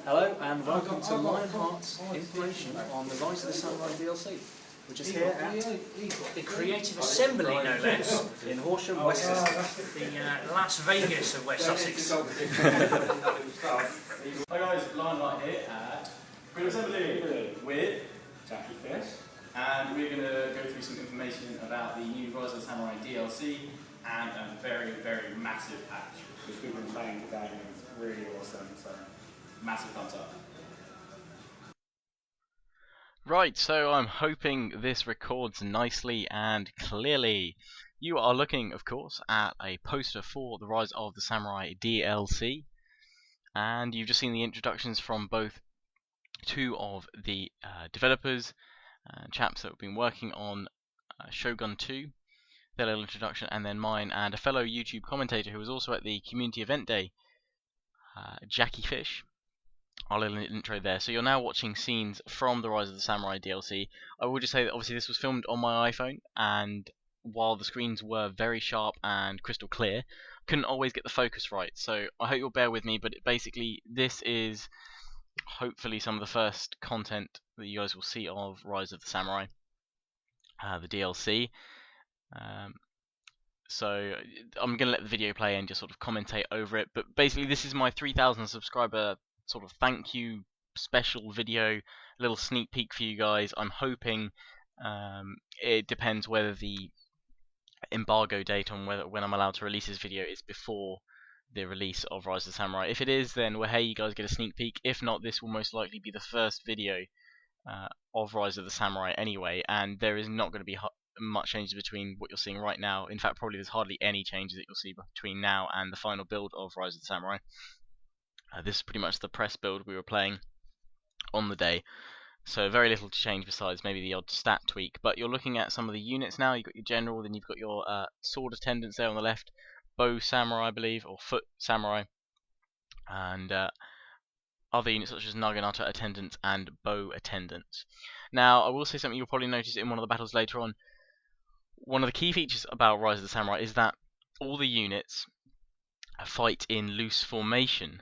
Hello and welcome to Lionheart's information on the Rise of the Samurai DLC. We're just here at the Creative Assembly, no less, in Horsham, West Sussex. The Las Vegas of West Sussex. Hi guys, Lionheart here at Creative Assembly with Jackie Fish, and we're going to go through some information about the new Rise of the Samurai DLC and a very, very massive patch, which we've been playing today and it's really awesome, so massive thumbs up. Right, so I'm hoping this records nicely and clearly. You are looking, of course, at a poster for the Rise of the Samurai DLC, and you've just seen the introductions from both two of the developers, chaps that have been working on Shogun 2, their little introduction, and then mine and a fellow YouTube commentator who was also at the community event day, Jackie Fish. Our little intro there. So you're now watching scenes from the Rise of the Samurai DLC. I will just say that obviously this was filmed on my iPhone, and while the screens were very sharp and crystal clear, couldn't always get the focus right. So I hope you'll bear with me, but basically this is hopefully some of the first content that you guys will see of Rise of the Samurai, the DLC. So I'm going to let the video play and just sort of commentate over it, but basically this is my 3,000 subscriber sort of thank you special video, a little sneak peek for you guys. I'm hoping it depends whether the embargo date on when I'm allowed to release this video is before the release of Rise of the Samurai. If it is, then well, hey, you guys get a sneak peek. If not, this will most likely be the first video of Rise of the Samurai anyway, and there is not going to be much changes between what you're seeing right now. In fact, probably there's hardly any changes that you'll see between now and the final build of Rise of the Samurai. This is pretty much the press build we were playing on the day, so very little to change besides maybe the odd stat tweak. But you're looking at some of the units now. You've got your general, then you've got your sword attendants there on the left, bow samurai I believe, or foot samurai, and other units such as naginata attendants and bow attendants. Now I will say something you'll probably notice in one of the battles later on. One of the key features about Rise of the Samurai is that all the units fight in loose formation,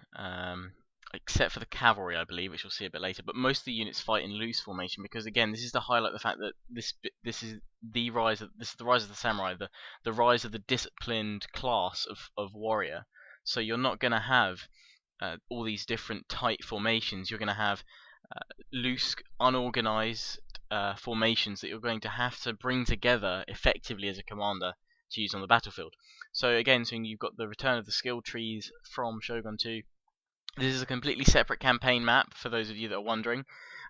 except for the cavalry, I believe, which we'll see a bit later. But most of the units fight in loose formation because, again, this is to highlight the fact that this is the rise of the samurai, the rise of the disciplined class of warrior. So you're not going to have all these different tight formations. You're going to have loose, unorganized formations that you're going to have to bring together effectively as a commander to use on the battlefield. So again, so you've got the return of the skill trees from Shogun 2. This is a completely separate campaign map for those of you that are wondering,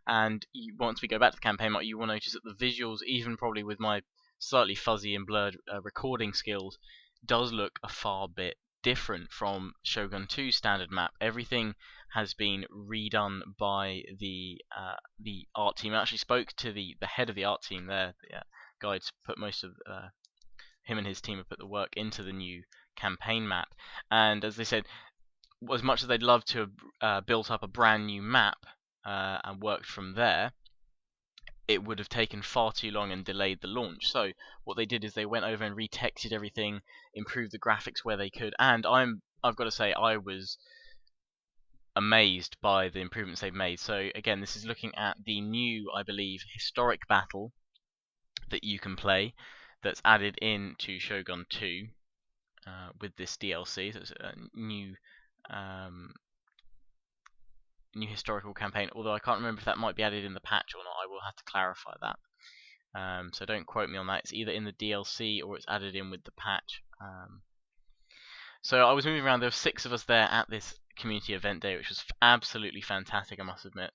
and once we go back to the campaign map, you will notice that the visuals, even probably with my slightly fuzzy and blurred recording skills, does look a far bit different from Shogun 2 standard map. Everything has been redone by the art team. I actually spoke to the head of the art team there. The guides put most of him and his team have put the work into the new campaign map, and as they said, as much as they'd love to have built up a brand new map and worked from there, it would have taken far too long and delayed the launch. So what they did is they went over and retextured everything, improved the graphics where they could, and I've got to say I was amazed by the improvements they've made. So again, this is looking at the new, I believe, historic battle that you can play that's added into Shogun 2 with this DLC. So it's a new historical campaign, although I can't remember if that might be added in the patch or not. I will have to clarify that. So don't quote me on that. It's either in the DLC or it's added in with the patch. So I was moving around. There were 6 of us there at this community event day, which was absolutely fantastic, I must admit.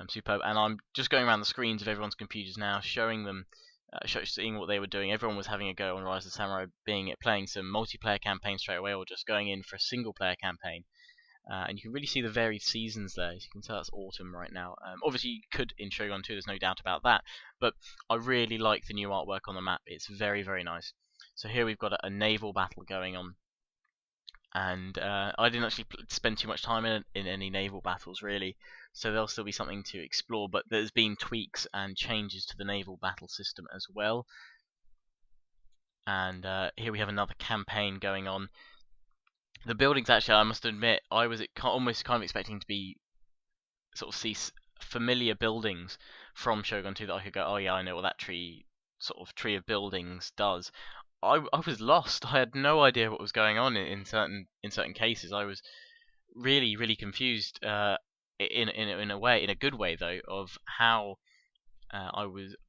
Superb. And I'm just going around the screens of everyone's computers now, showing them, seeing what they were doing. Everyone was having a go on Rise of the Samurai, playing some multiplayer campaign straight away, or just going in for a single player campaign. And you can really see the varied seasons there. As you can tell, it's autumn right now. Obviously, you could in Shogun 2, there's no doubt about that. But I really like the new artwork on the map. It's very, very nice. So here we've got a naval battle going on. And I didn't actually spend too much time in any naval battles, really. So there'll still be something to explore. But there's been tweaks and changes to the naval battle system as well. And here we have another campaign going on. The buildings, actually, I must admit, I was almost kind of expecting to be sort of see familiar buildings from Shogun 2 that I could go, oh yeah, I know what that tree of buildings does. I was lost. I had no idea what was going on in certain cases. I was really confused. In a way, in a good way though, of how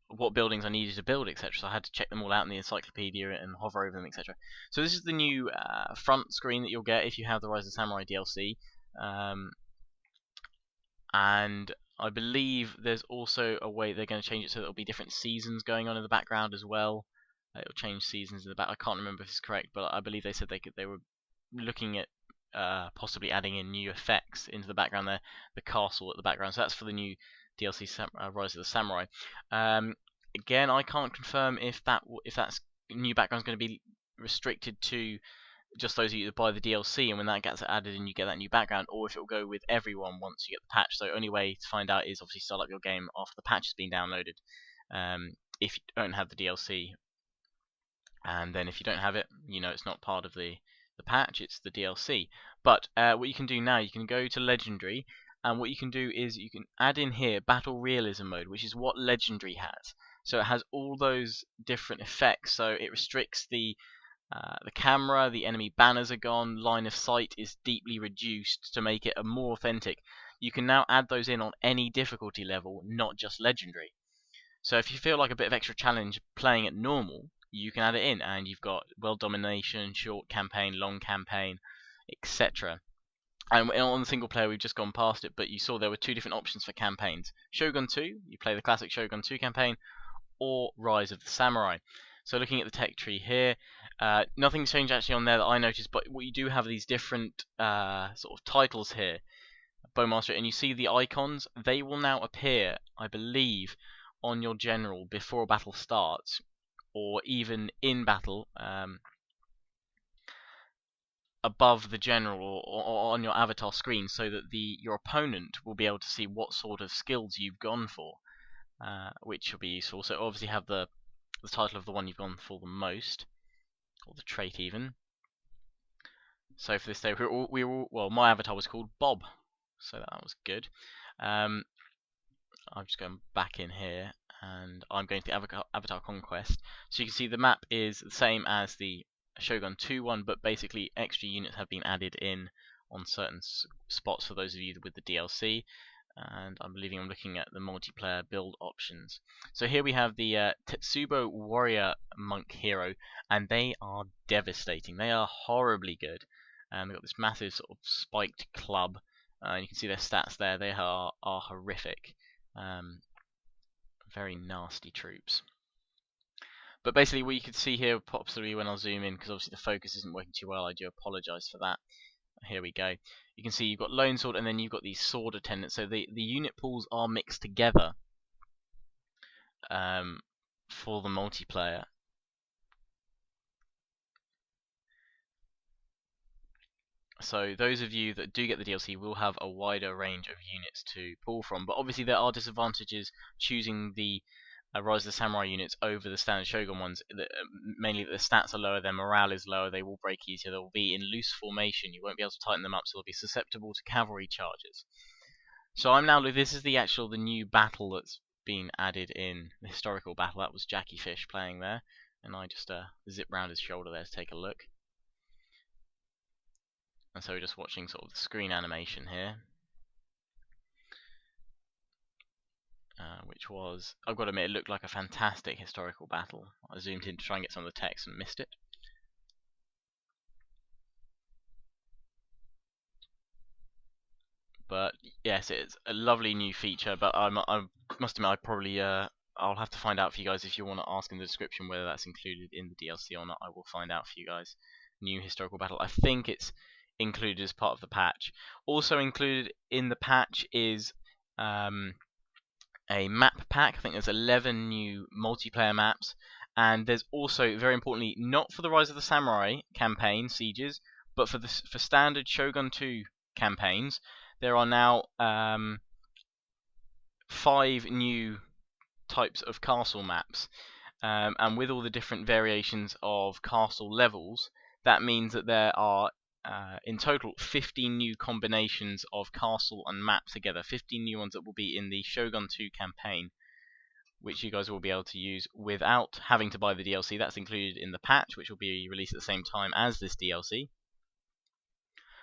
what buildings I needed to build, etc. So I had to check them all out in the encyclopedia and hover over them, etc. So this is the new front screen that you'll get if you have the Rise of the Samurai DLC. And I believe there's also a way they're going to change it so there'll be different seasons going on in the background as well. It'll change seasons in the back. I can't remember if it's correct, but I believe they said they were looking at possibly adding in new effects into the background there, the castle at the background. So that's for the new DLC Rise of the Samurai. Again, I can't confirm if that's new background is going to be restricted to just those of you that buy the DLC, and when that gets added and you get that new background, or if it will go with everyone once you get the patch. So only way to find out is obviously start up your game after the patch has been downloaded, if you don't have the DLC. And then if you don't have it, you know it's not part of the patch, it's the DLC. But what you can do now, you can go to Legendary, and what you can do is you can add in here Battle Realism mode, which is what Legendary has. So it has all those different effects, so it restricts the camera, the enemy banners are gone, line of sight is deeply reduced to make it a more authentic. You can now add those in on any difficulty level, not just Legendary. So if you feel like a bit of extra challenge playing at normal, you can add it in, and you've got world domination, short campaign, long campaign, etc. And on the single player, we've just gone past it, but you saw there were two different options for campaigns. Shogun 2, you play the classic Shogun 2 campaign, or Rise of the Samurai. So looking at the tech tree here, nothing's changed actually on there that I noticed, but what you do have these different sort of titles here, Bowmaster, and you see the icons, they will now appear, I believe, on your general before a battle starts, or even in battle, above the general or on your avatar screen, so that your opponent will be able to see what sort of skills you've gone for, which will be useful. So obviously have the title of the one you've gone for the most, or the trait even. So for this day, well, my avatar was called Bob, so that was good. I'm just going back in here, and I'm going to the Avatar Conquest. So you can see the map is the same as the Shogun 2 one, but basically extra units have been added in on certain spots for those of you with the DLC. And I'm looking at the multiplayer build options. So here we have the Tetsubo Warrior Monk Hero, and they are devastating. They are horribly good. And they've got this massive sort of spiked club. You can see their stats there. They are horrific. Very nasty troops. But basically what you can see here, possibly when I'll zoom in, because obviously the focus isn't working too well, I do apologise for that. Here we go. You can see you've got Lone Sword, and then you've got these sword attendants. So the unit pools are mixed together for the multiplayer. So those of you that do get the DLC will have a wider range of units to pull from. But obviously there are disadvantages choosing the Rise of the Samurai units over the standard Shogun ones. Mainly the stats are lower, their morale is lower, they will break easier, they'll be in loose formation, you won't be able to tighten them up, so they'll be susceptible to cavalry charges. So this is the new battle that's been added in, the historical battle. That was Jackie Fish playing there, and I just zip round his shoulder there to take a look. And so we're just watching sort of the screen animation here. Which was, I've got to admit, it looked like a fantastic historical battle. I zoomed in to try and get some of the text and missed it. But yes, it's a lovely new feature. But I must admit, I'll have to find out for you guys if you want to ask in the description whether that's included in the DLC or not. I will find out for you guys. New historical battle. I think it's included as part of the patch. Also included in the patch is a map pack. I think there's 11 new multiplayer maps, and there's also, very importantly, not for the Rise of the Samurai campaign sieges, but for standard Shogun 2 campaigns, there are now 5 new types of castle maps, and with all the different variations of castle levels, that means that there are in total 15 new combinations of castle and map together, 15 new ones that will be in the Shogun 2 campaign, which you guys will be able to use without having to buy the DLC. That's included in the patch, which will be released at the same time as this DLC,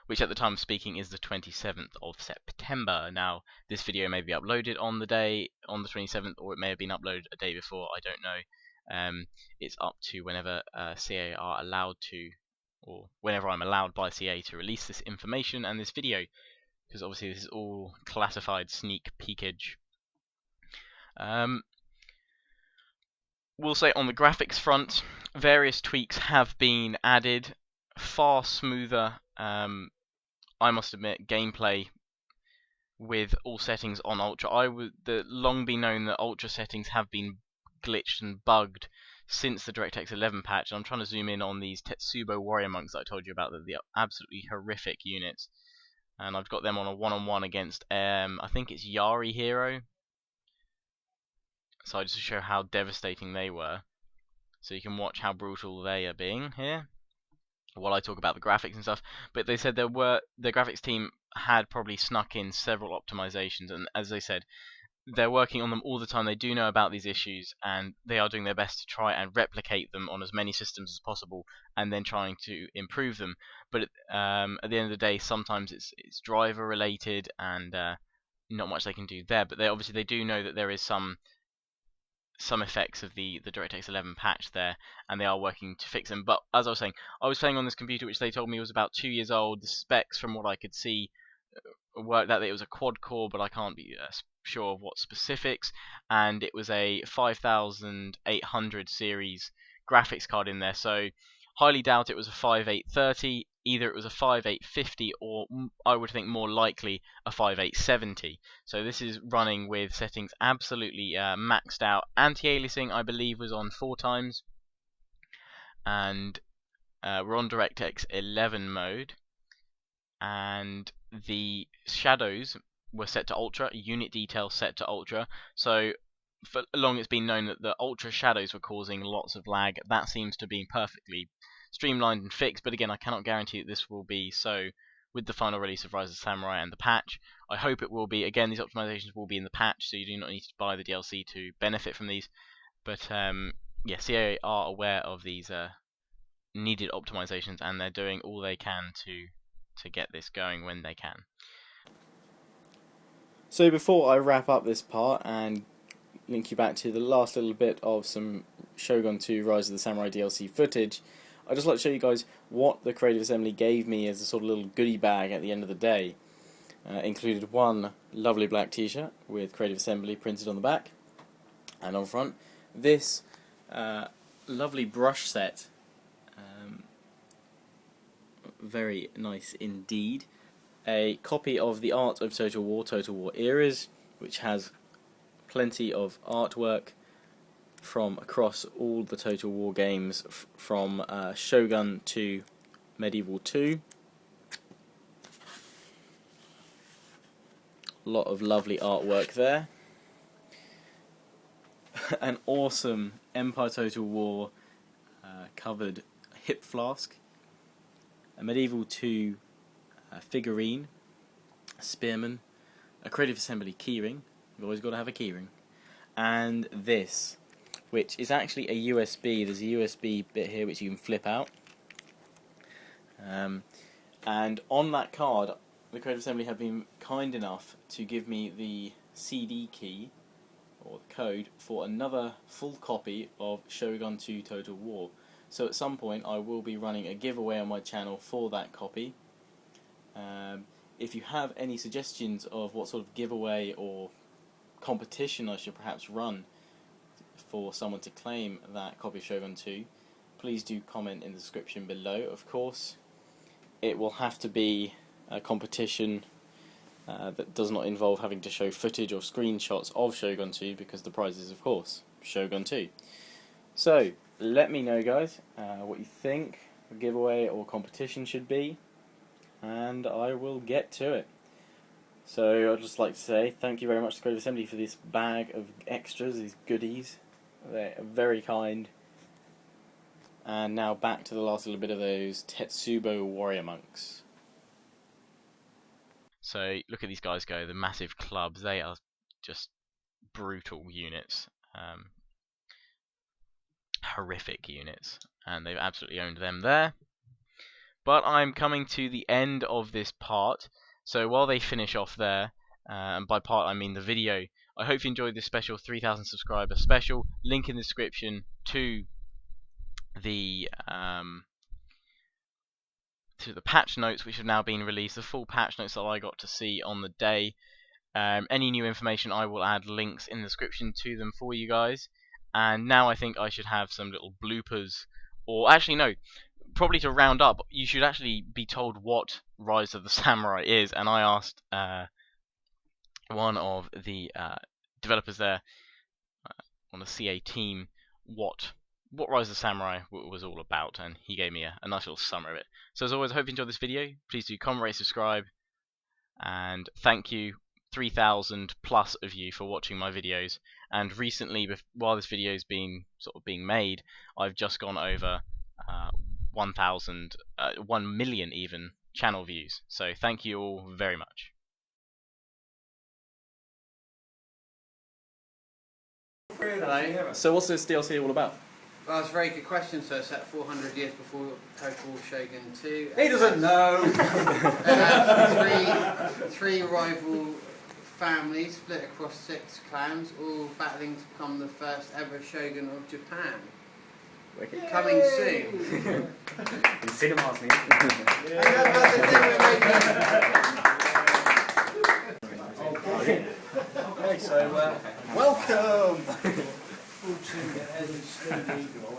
which at the time of speaking is the 27th of September. Now, this video may be uploaded on the 27th, or it may have been uploaded a day before, I don't know. It's up to whenever CA are allowed to, or whenever I'm allowed by CA to release this information and this video, because obviously this is all classified sneak peekage. We'll say on the graphics front, various tweaks have been added, far smoother, I must admit, gameplay with all settings on Ultra. Long been known that Ultra settings have been glitched and bugged since the DirectX 11 patch, and I'm trying to zoom in on these Tetsubo Warrior Monks that I told you about, that the absolutely horrific units, and I've got them on a one-on-one against, I think it's Yari Hero. So just to show how devastating they were, so you can watch how brutal they are being here while I talk about the graphics and stuff. But they said the graphics team had probably snuck in several optimizations, and as they said, they're working on them all the time. They do know about these issues, and they are doing their best to try and replicate them on as many systems as possible, and then trying to improve them. But at the end of the day, sometimes it's driver related, and not much they can do there. But they do know that there is some effects of the DirectX 11 patch there, and they are working to fix them. But as I was saying, I was playing on this computer which they told me was about 2 years old. The specs, from what I could see, worked that it was a quad core, but I can't be sure of what specifics, and it was a 5800 series graphics card in there, so highly doubt it was a 5830. Either it was a 5850, or I would think more likely a 5870. So this is running with settings absolutely maxed out. Anti-aliasing, I believe, was on 4 times, and we're on DirectX 11 mode, and the shadows were set to ultra, unit detail set to ultra. So for long it's been known that the ultra shadows were causing lots of lag. That seems to be perfectly streamlined and fixed, but again, I cannot guarantee that this will be so with the final release of Rise of Samurai and the patch. I hope it will be. Again, these optimizations will be in the patch, so you do not need to buy the DLC to benefit from these. But yeah, CA are aware of these needed optimizations, and they're doing all they can to get this going when they can. So before I wrap up this part and link you back to the last little bit of some Shogun 2 Rise of the Samurai DLC footage, I'd just like to show you guys what the Creative Assembly gave me as a sort of little goodie bag at the end of the day. Included one lovely black t-shirt with Creative Assembly printed on the back and on front. This lovely brush set, very nice indeed. A copy of The Art of Total War Eras, which has plenty of artwork from across all the Total War games, from Shogun to Medieval 2. A lot of lovely artwork there. An awesome Empire Total War covered hip flask. A Medieval 2 figurine, a spearman, a Creative Assembly keyring. You've always got to have a keyring. And this, which is actually a USB. There's a USB bit here which you can flip out. And on that card, the Creative Assembly have been kind enough to give me the CD key, or the code, for another full copy of Shogun 2 Total War. So at some point I will be running a giveaway on my channel for that copy. If you have any suggestions of what sort of giveaway or competition I should perhaps run for someone to claim that copy of Shogun 2, please do comment in the description below. Of course, it will have to be a competition that does not involve having to show footage or screenshots of Shogun 2, because the prize is, of course, Shogun 2. So, let me know, guys, what you think a giveaway or competition should be, and I will get to it. So I'd just like to say thank you very much to Creative Assembly for this bag of extras, these goodies. They're very kind, And now back to the last little bit of those Tetsubo warrior monks. So look at these guys go, the massive clubs, they are just brutal units. Horrific units. And they've absolutely owned them there. But I'm coming to the end of this part. So while they finish off there, and by part I mean the video, I hope you enjoyed this special 3,000 subscriber special. Link in the description to the patch notes which have now been released, the full patch notes that I got to see on the day. Any new information I will add links in the description to them for you guys. And now I think I should have some little bloopers, or actually no, probably to round up, you should actually be told what Rise of the Samurai is. And I asked one of the developers there on the CA team what Rise of the Samurai was all about, and he gave me a nice little summary of it. So as always, I hope you enjoyed this video. Please do comment, rate, subscribe, and thank you 3,000 plus of you for watching my videos. And recently, while this video is being made, I've just gone over 1 million even channel views. So thank you all very much. Hello. So what's this DLC all about? Well, that's a very good question. So it's set 400 years before Total Shogun 2. He doesn't know! Three rival families split across 6 clans, all battling to become the first ever shogun of Japan. Wicked. Coming soon. In cinemas, mate. And that's the thing we're making. Okay, so welcome! Full team get Ed and Steve Eagle.